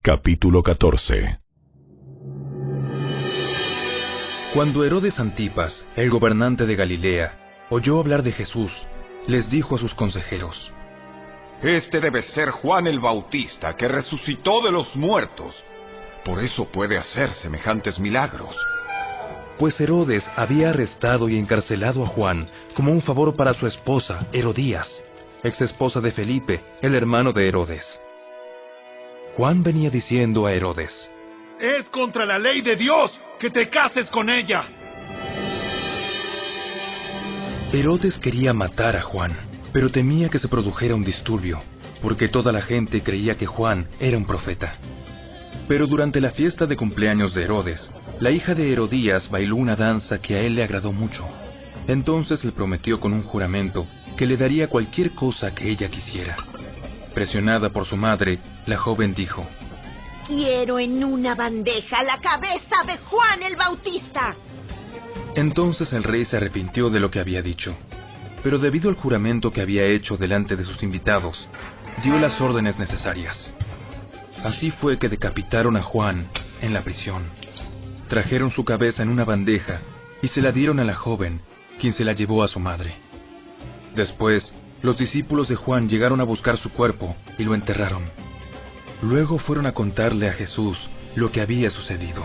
Capítulo 14. Cuando Herodes Antipas, el gobernante de Galilea, oyó hablar de Jesús, les dijo a sus consejeros: Este debe ser Juan el Bautista, que resucitó de los muertos. Por eso puede hacer semejantes milagros. Pues Herodes había arrestado y encarcelado a Juan como un favor para su esposa, Herodías, ex esposa de Felipe, el hermano de Herodes. Juan venía diciendo a Herodes: Es contra la ley de Dios que te cases con ella. Herodes quería matar a Juan, pero temía que se produjera un disturbio, porque toda la gente creía que Juan era un profeta. Pero durante la fiesta de cumpleaños de Herodes, la hija de Herodías bailó una danza que a él le agradó mucho. Entonces le prometió con un juramento que le daría cualquier cosa que ella quisiera. Presionada por su madre, la joven dijo: Quiero en una bandeja la cabeza de Juan el Bautista. Entonces el rey se arrepintió de lo que había dicho, pero debido al juramento que había hecho delante de sus invitados, dio las órdenes necesarias. Así fue que decapitaron a Juan en la prisión. Trajeron su cabeza en una bandeja y se la dieron a la joven, quien se la llevó a su madre. Después, los discípulos de Juan llegaron a buscar su cuerpo y lo enterraron. Luego fueron a contarle a Jesús lo que había sucedido.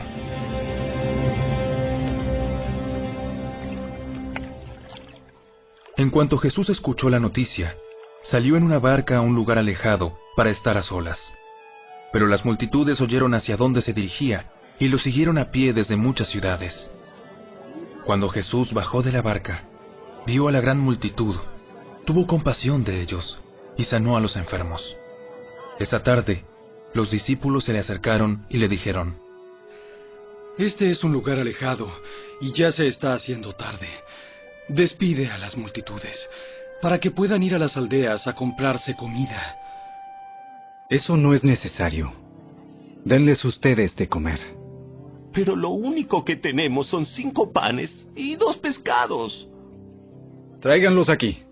En cuanto Jesús escuchó la noticia, salió en una barca a un lugar alejado para estar a solas. Pero las multitudes oyeron hacia dónde se dirigía y lo siguieron a pie desde muchas ciudades. Cuando Jesús bajó de la barca, vio a la gran multitud, tuvo compasión de ellos y sanó a los enfermos. Esa tarde, los discípulos se le acercaron y le dijeron: Este es un lugar alejado y ya se está haciendo tarde. Despide a las multitudes para que puedan ir a las aldeas a comprarse comida. Eso no es necesario. Denles ustedes de comer. Pero lo único que tenemos son 5 panes y 2 pescados. Tráiganlos aquí.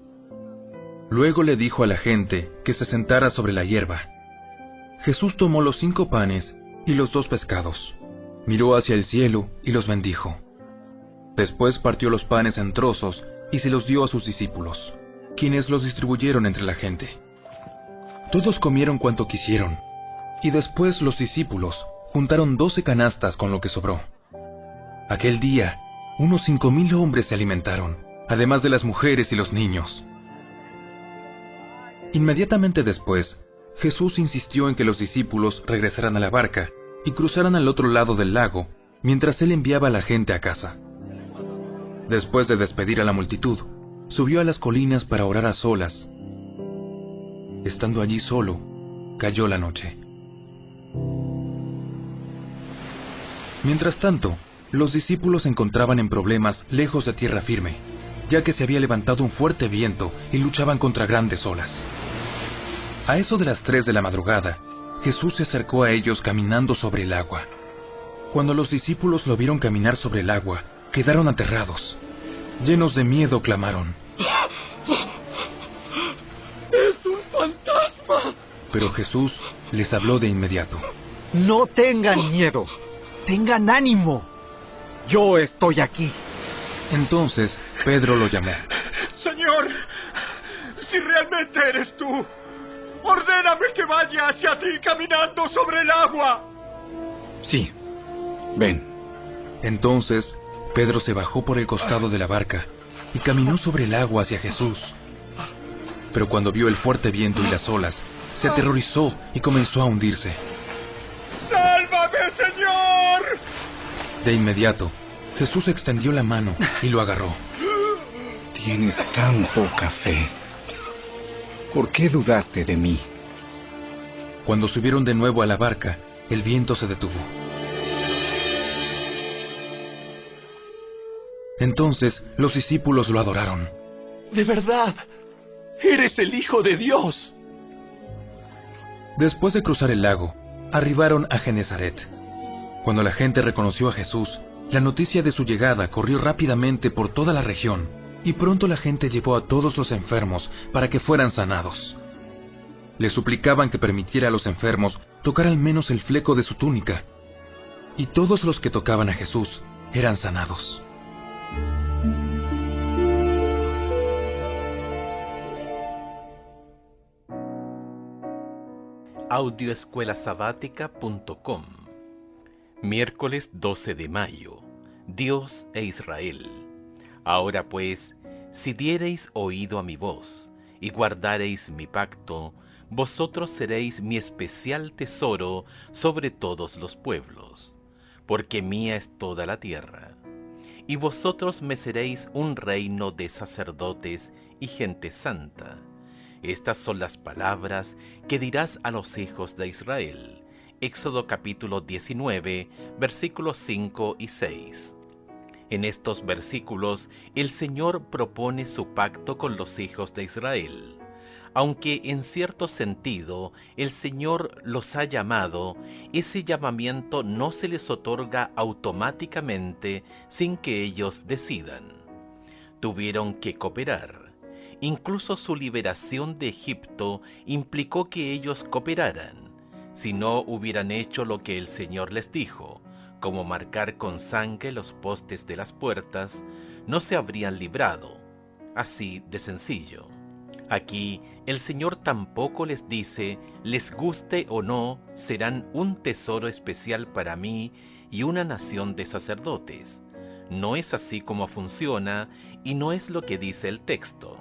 Luego le dijo a la gente que se sentara sobre la hierba. Jesús tomó los 5 panes y los 2 pescados, miró hacia el cielo y los bendijo. Después partió los panes en trozos y se los dio a sus discípulos, quienes los distribuyeron entre la gente. Todos comieron cuanto quisieron, y después los discípulos juntaron 12 canastas con lo que sobró. Aquel día, unos 5,000 hombres se alimentaron, además de las mujeres y los niños. Inmediatamente después, Jesús insistió en que los discípulos regresaran a la barca y cruzaran al otro lado del lago, mientras él enviaba a la gente a casa. Después de despedir a la multitud, subió a las colinas para orar a solas. Estando allí solo, cayó la noche. Mientras tanto, los discípulos se encontraban en problemas lejos de tierra firme, ya que se había levantado un fuerte viento y luchaban contra grandes olas. A eso de las 3 de la madrugada, Jesús se acercó a ellos caminando sobre el agua. Cuando los discípulos lo vieron caminar sobre el agua, quedaron aterrados. Llenos de miedo, clamaron: ¡Es un fantasma! Pero Jesús les habló de inmediato. No tengan miedo, tengan ánimo. Yo estoy aquí. Entonces Pedro lo llamó. Señor, si realmente eres tú, ordéname que vaya hacia ti caminando sobre el agua. Sí, ven. Entonces Pedro se bajó por el costado de la barca y caminó sobre el agua hacia Jesús. Pero cuando vio el fuerte viento y las olas, se aterrorizó y comenzó a hundirse. ¡Sálvame, Señor! De inmediato, Jesús extendió la mano y lo agarró. Tienes tan poca fe. ¿Por qué dudaste de mí? Cuando subieron de nuevo a la barca, el viento se detuvo. Entonces los discípulos lo adoraron. De verdad, eres el Hijo de Dios. Después de cruzar el lago, arribaron a Genesaret. Cuando la gente reconoció a Jesús, la noticia de su llegada corrió rápidamente por toda la región, y pronto la gente llevó a todos los enfermos para que fueran sanados. Le suplicaban que permitiera a los enfermos tocar al menos el fleco de su túnica. Y todos los que tocaban a Jesús eran sanados. Audioescuelasabática.com. Miércoles 12 de mayo. Dios e Israel. Ahora pues, si diereis oído a mi voz, y guardareis mi pacto, vosotros seréis mi especial tesoro sobre todos los pueblos, porque mía es toda la tierra. Y vosotros me seréis un reino de sacerdotes y gente santa. Estas son las palabras que dirás a los hijos de Israel. Éxodo capítulo 19, versículos 5 y 6. En estos versículos, el Señor propone su pacto con los hijos de Israel. Aunque en cierto sentido el Señor los ha llamado, ese llamamiento no se les otorga automáticamente sin que ellos decidan. Tuvieron que cooperar. Incluso su liberación de Egipto implicó que ellos cooperaran. Si no hubieran hecho lo que el Señor les dijo, como marcar con sangre los postes de las puertas, no se habrían librado. Así de sencillo. Aquí el Señor tampoco les dice, les guste o no, serán un tesoro especial para mí y una nación de sacerdotes. No es así como funciona y no es lo que dice el texto.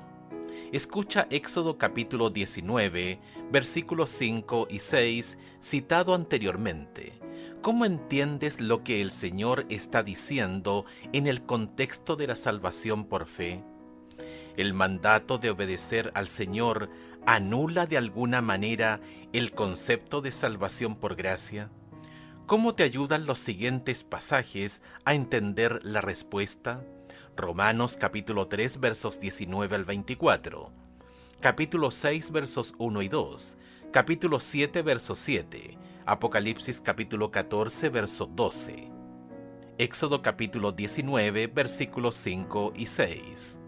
Escucha Éxodo capítulo 19, versículos 5 y 6, citado anteriormente. ¿Cómo entiendes lo que el Señor está diciendo en el contexto de la salvación por fe? ¿El mandato de obedecer al Señor anula de alguna manera el concepto de salvación por gracia? ¿Cómo te ayudan los siguientes pasajes a entender la respuesta? Romanos capítulo 3 versos 19 al 24, capítulo 6 versos 1 y 2, capítulo 7 verso 7, Apocalipsis capítulo 14 verso 12, Éxodo capítulo 19 versículos 5 y 6.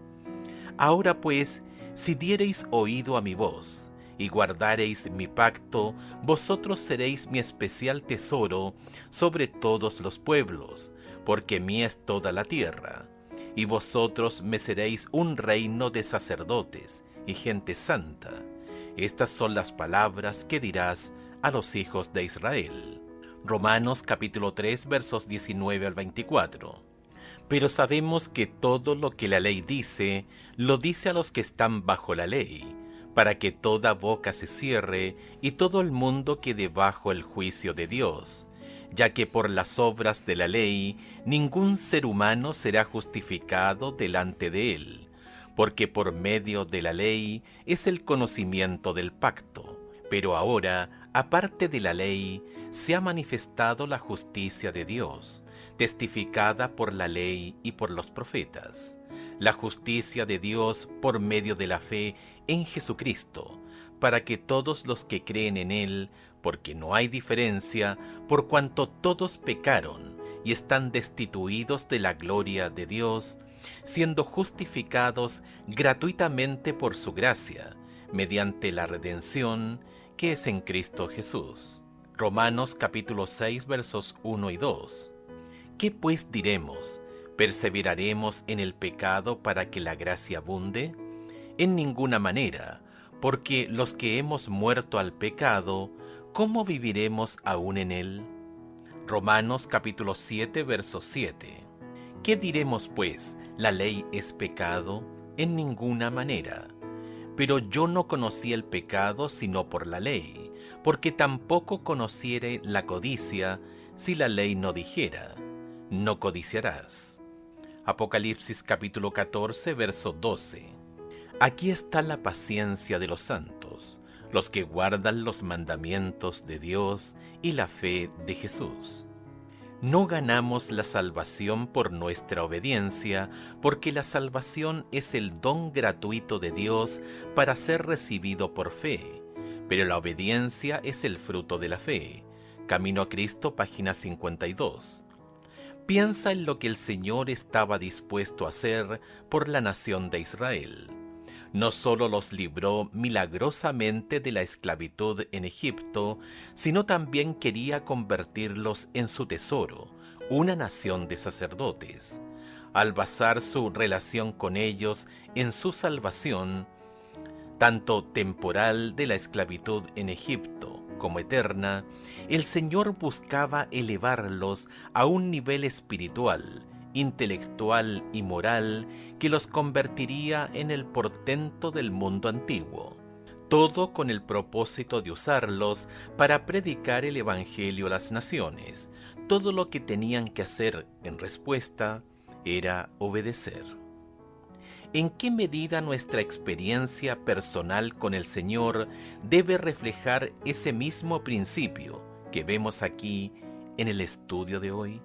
Ahora pues, si diereis oído a mi voz, y guardareis mi pacto, vosotros seréis mi especial tesoro sobre todos los pueblos, porque mía es toda la tierra. Y vosotros me seréis un reino de sacerdotes y gente santa. Estas son las palabras que dirás a los hijos de Israel. Romanos capítulo 3 versos 19 al 24. Pero sabemos que todo lo que la ley dice, lo dice a los que están bajo la ley, para que toda boca se cierre y todo el mundo quede bajo el juicio de Dios, ya que por las obras de la ley ningún ser humano será justificado delante de él, porque por medio de la ley es el conocimiento del pacto. Pero ahora, aparte de la ley, se ha manifestado la justicia de Dios, testificada por la ley y por los profetas, la justicia de Dios por medio de la fe en Jesucristo, para que todos los que creen en Él, porque no hay diferencia, por cuanto todos pecaron y están destituidos de la gloria de Dios, siendo justificados gratuitamente por su gracia, mediante la redención que es en Cristo Jesús. Romanos capítulo 6 versos 1 y 2. ¿Qué pues diremos? ¿Perseveraremos en el pecado para que la gracia abunde? En ninguna manera, porque los que hemos muerto al pecado, ¿cómo viviremos aún en él? Romanos capítulo 7 verso 7. ¿Qué diremos pues? ¿La ley es pecado? En ninguna manera. Pero yo no conocí el pecado sino por la ley, porque tampoco conociere la codicia si la ley no dijera, no codiciarás. Apocalipsis capítulo 14 verso 12. Aquí está la paciencia de los santos, los que guardan los mandamientos de Dios y la fe de Jesús. No ganamos la salvación por nuestra obediencia, porque la salvación es el don gratuito de Dios para ser recibido por fe, pero la obediencia es el fruto de la fe. Camino a Cristo, página 52. Piensa en lo que el Señor estaba dispuesto a hacer por la nación de Israel. No solo los libró milagrosamente de la esclavitud en Egipto, sino también quería convertirlos en su tesoro, una nación de sacerdotes. Al basar su relación con ellos en su salvación, tanto temporal de la esclavitud en Egipto como eterna, el Señor buscaba elevarlos a un nivel espiritual, intelectual y moral que los convertiría en el portento del mundo antiguo. Todo con el propósito de usarlos para predicar el Evangelio a las naciones. Todo lo que tenían que hacer en respuesta era obedecer. ¿En qué medida nuestra experiencia personal con el Señor debe reflejar ese mismo principio que vemos aquí en el estudio de hoy?